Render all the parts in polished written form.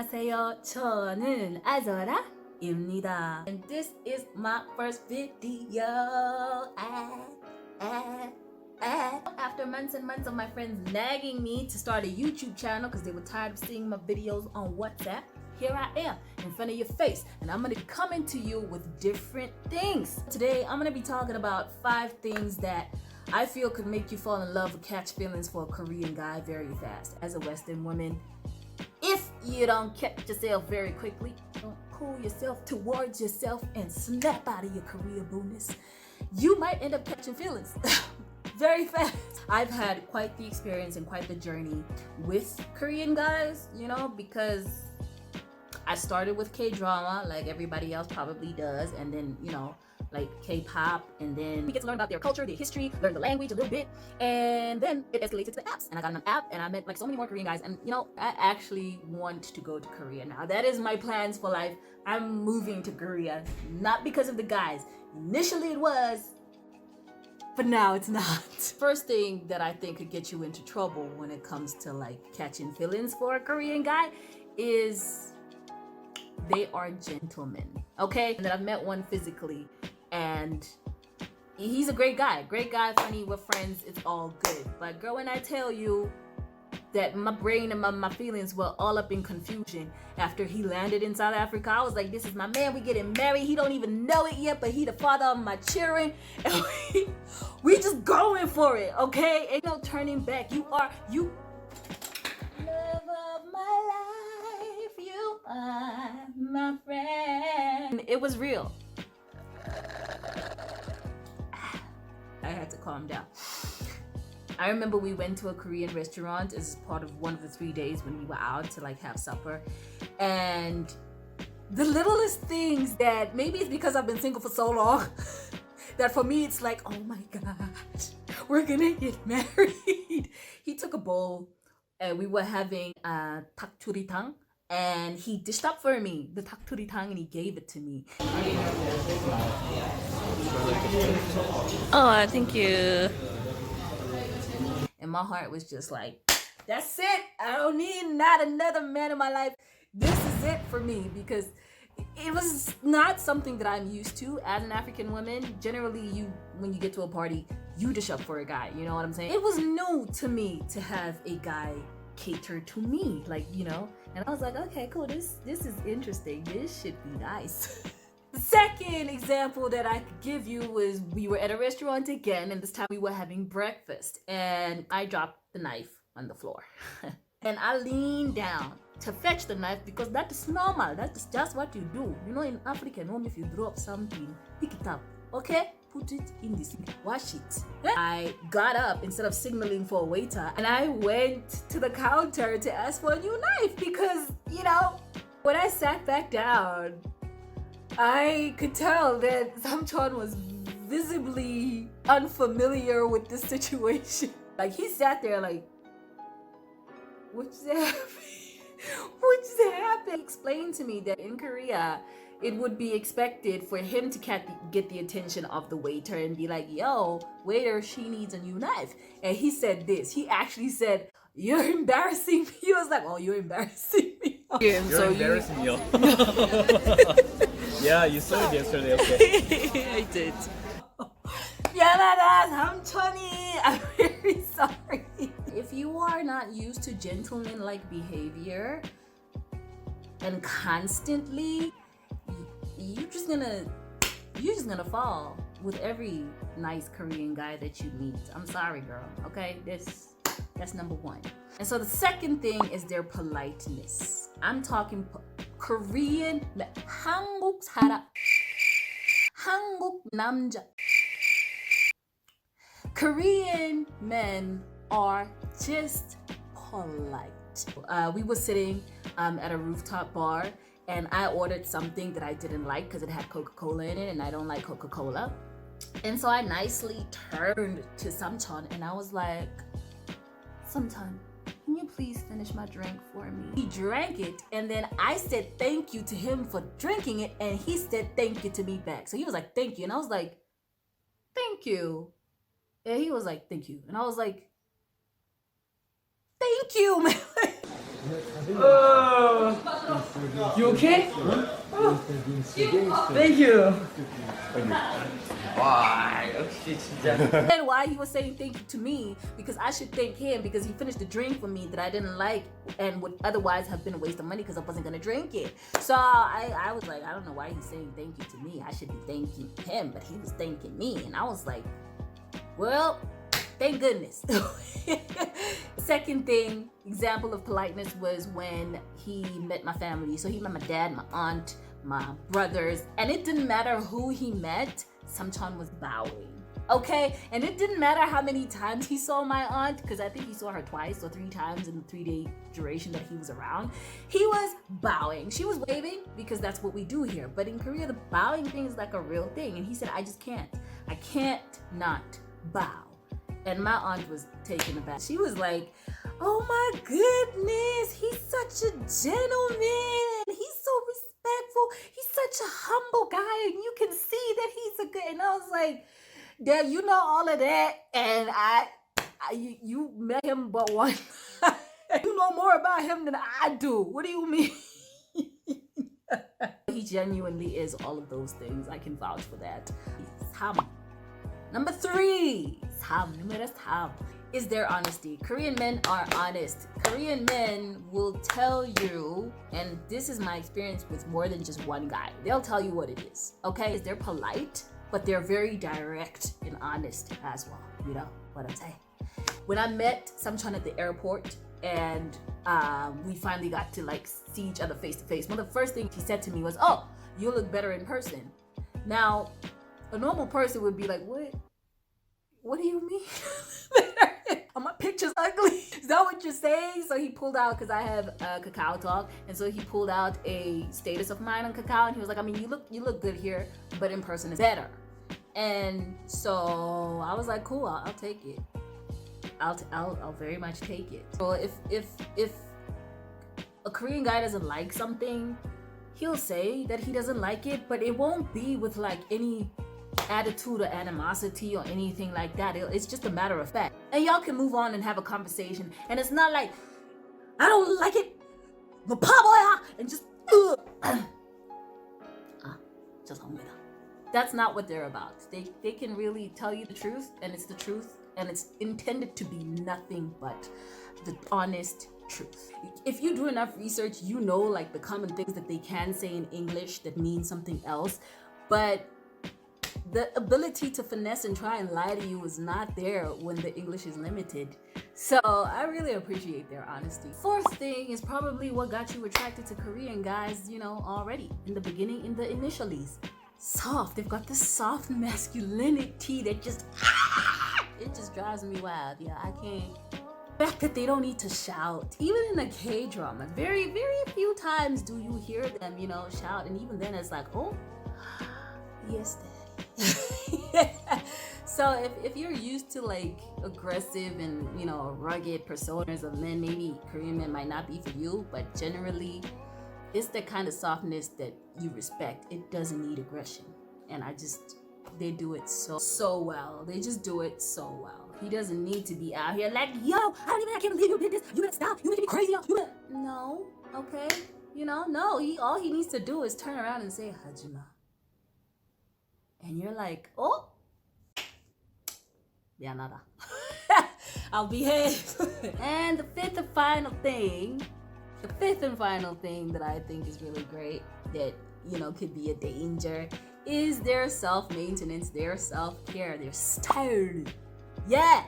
안녕하세요. 저는 아저라입니다. And this is my first video. After months and months of my friends nagging me to start a YouTube channel because they were tired of seeing my videos on WhatsApp, here I am in front of your face, and I'm gonna be coming to you with different things. Today, I'm gonna be talking about 5 things that I feel could make you fall in love or catch feelings for a Korean guy very fast. As a Western woman, if you don't catch yourself very quickly, don't pull yourself towards yourself and snap out of your Korea bonus, you might end up catching feelings very fast. I've had quite the experience and quite the journey with Korean guys, you know, because I started with K-drama like everybody else probably does, and then, you know, like K-pop, and then we get to learn about their culture, their history, learn the language a little bit, and then it escalated to the apps, and I got an app, and I met like so many more Korean guys, and you know, I actually want to go to Korea now. That is my plans for life. I'm moving to Korea, not because of the guys. Initially it was, but now it's not. First thing that I think could get you into trouble when it comes to like catching feelings for a Korean guy is they are gentlemen, okay? And then I've met one physically, and he's a great guy, funny, we're friends, it's all good. But girl, when I tell you that my brain and my feelings were all up in confusion after he landed in South Africa, I was like, this is my man, we getting married, he don't even know it yet, but he the father of my children, and we just going for it, okay? Ain't no turning back. You love of my life, you are my friend. It was real. I had to calm down. I remember we went to a Korean restaurant as part of one of the 3 days when we were out to like have supper, and the littlest things that, maybe it's because I've been single for so long that for me it's like, oh my gosh, we're gonna get married. He took a bowl and we were having takturitang, and he dished up for me the takturitang and he gave it to me. Oh, thank you. And my heart was just like, that's it. I don't need not another man in my life. This is it for me, because it was not something that I'm used to as an African woman. Generally, when you get to a party, you dish up for a guy. You know what I'm saying? It was new to me to have a guy cater to me, like, you know. And I was like, okay, cool. This is interesting. This should be nice. The second example that I could give you was we were at a restaurant again, and this time we were having breakfast, and I dropped the knife on the floor. And I leaned down to fetch the knife because that is normal. That is just what you do. You know, in African home, if you drop something, pick it up, okay? Put it in the sink, wash it. I got up instead of signaling for a waiter, and I went to the counter to ask for a new knife because, you know, when I sat back down, I could tell that Samchon was visibly unfamiliar with this situation. Like, he sat there like, what's happening? What's happening? He explained to me that in Korea, it would be expected for him to get the attention of the waiter and be like, yo, waiter, she needs a new knife. And he said this. He actually said, you're embarrassing me. He was like, oh, you're embarrassing me. You're embarrassing me. Yeah, you saw it yesterday, okay? I did. 미안하다, 삼촌이. I'm very sorry. If you are not used to gentleman-like behavior and constantly, you're just gonna fall with every nice Korean guy that you meet. I'm sorry, girl. Okay, that's number 1. And so the second thing is their politeness. I'm talking Korean, 한국 사람, 한국 남자. Korean men are just polite. We were sitting at a rooftop bar, and I ordered something that I didn't like because it had Coca-Cola in it, and I don't like Coca-Cola. And so I nicely turned to Samchon and I was like, Samchon, can you please finish my drink for me? He drank it, and then I said thank you to him for drinking it, and he said thank you to me back. So he was like, thank you. And I was like, thank you. And he was like, thank you. And I was like, thank you, man. You okay? Thank you. 와, 역시 진짜. And why he was saying thank you to me, because I should thank him because he finished a drink for me that I didn't like and would otherwise have been a waste of money because I wasn't gonna drink it. So I was like, I don't know why he's saying thank you to me. I should be thanking him, but he was thanking me, and I was like, well, thank goodness. Second thing, example of politeness was when he met my family. So he met my dad, my aunt, my brothers, and it didn't matter who he met, Samchan was bowing. Okay, and it didn't matter how many times he saw my aunt, because I think he saw her twice or 3 times in the 3-day duration that he was around. He was bowing. She was waving because that's what we do here. But in Korea, the bowing thing is like a real thing. And he said, I just can't. I can't not bow. And my aunt was taken aback. She was like, oh my goodness, he's such a gentleman and he's so respectful. He's such a humble guy and you can see that he's a good. And I was like, Dad, you know all of that, and you met him but one. You know more about him than I do. What do you mean? He genuinely is all of those things. I can vouch for that. Number 3, is their honesty. Korean men are honest. Korean men will tell you, and this is my experience with more than just one guy. They'll tell you what it is. Okay, they're polite, but they're very direct and honest as well. You know what I'm saying? When I met Samchan at the airport and we finally got to like see each other face to face, one of the first things he said to me was, oh, you look better in person. Now, a normal person would be like, what do you mean? Are my pictures ugly? Is that what you're saying? So he pulled out, because I have Kakao Talk, and so he pulled out a status of mine on Kakao, and he was like, I mean, you look good here, but in person is better. And so I was like, cool, I'll take it. I'll very much take it. So if a Korean guy doesn't like something, he'll say that he doesn't like it, but it won't be with like any attitude or animosity or anything like that. It's just a matter of fact, and y'all can move on and have a conversation, and it's not like I don't like it, and just that's not what they're about. They can really tell you the truth, and it's the truth, and it's intended to be nothing but the honest truth. If you do enough research, you know like the common things that they can say in English that mean something else, but the ability to finesse and try and lie to you is not there when the English is limited. So I really appreciate their honesty. Fourth thing is probably what got you attracted to Korean guys, you know, already in the beginning, in the initialies. Soft. They've got this soft masculinity that just, it just drives me wild. Yeah, I can't. The fact that they don't need to shout, even in a K-drama, very, very few times do you hear them, you know, shout, and even then it's like, oh, yes, Daddy. So if you're used to like aggressive and, you know, rugged personas of men, maybe Korean men might not be for you, but generally it's the kind of softness that you respect. It doesn't need aggression, and they do it so well. They just do it so well. He doesn't need to be out here like, yo, I can't believe you did this. You better stop. You make me crazy. No, okay, you know, no. All he needs to do is turn around and say Hajima. And you're like, oh, mianada. I'll behave. And the fifth and final thing that I think is really great, that, you know, could be a danger, is their self-maintenance, their self-care, their style. Yeah,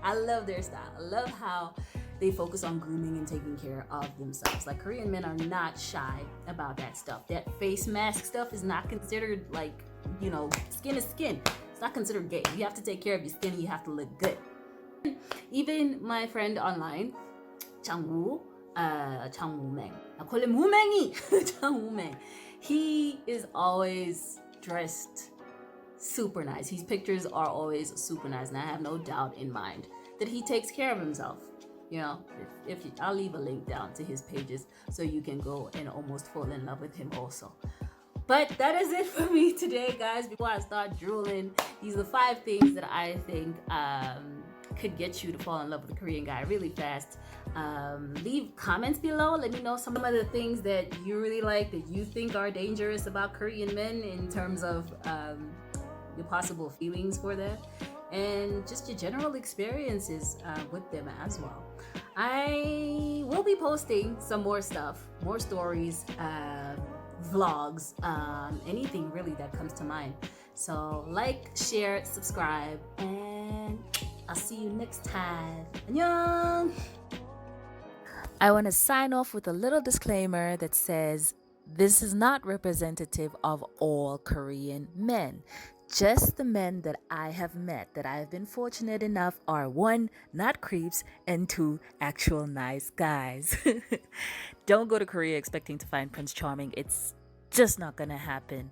I love their style. I love how they focus on grooming and taking care of themselves. Like, Korean men are not shy about that stuff. That face mask stuff is not considered like, you know, skin is skin. It's not considered gay. You have to take care of your skin and you have to look good. Even my friend online, Changwoo Meng. I call him Woo-Mengi. Changwoo Meng. He is always dressed super nice. His pictures are always super nice, and I have no doubt in mind that he takes care of himself. You know, I'll leave a link down to his pages so you can go and almost fall in love with him also. But that is it for me today, guys. Before I start drooling, these are the 5 things that I think could get you to fall in love with a Korean guy really fast. Leave comments below. Let me know some of the things that you really like, that you think are dangerous about Korean men in terms of your possible feelings for them, and just your general experiences with them as well. I will be posting some more stuff, more stories, vlogs, anything really that comes to mind. So like, share, subscribe, and I'll see you next time. Annyeong! I want to sign off with a little disclaimer that says this is not representative of all Korean men. Just the men that I have met, that I've been fortunate enough, are 1, not creeps, and 2, actual nice guys. Don't go to Korea expecting to find Prince Charming. It's just not gonna happen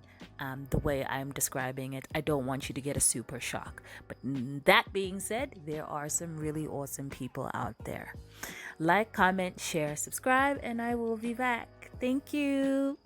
the way I'm describing it. I don't want you to get a super shock. But that being said, there are some really awesome people out there. Like, comment, share, subscribe, and I will be back. Thank you.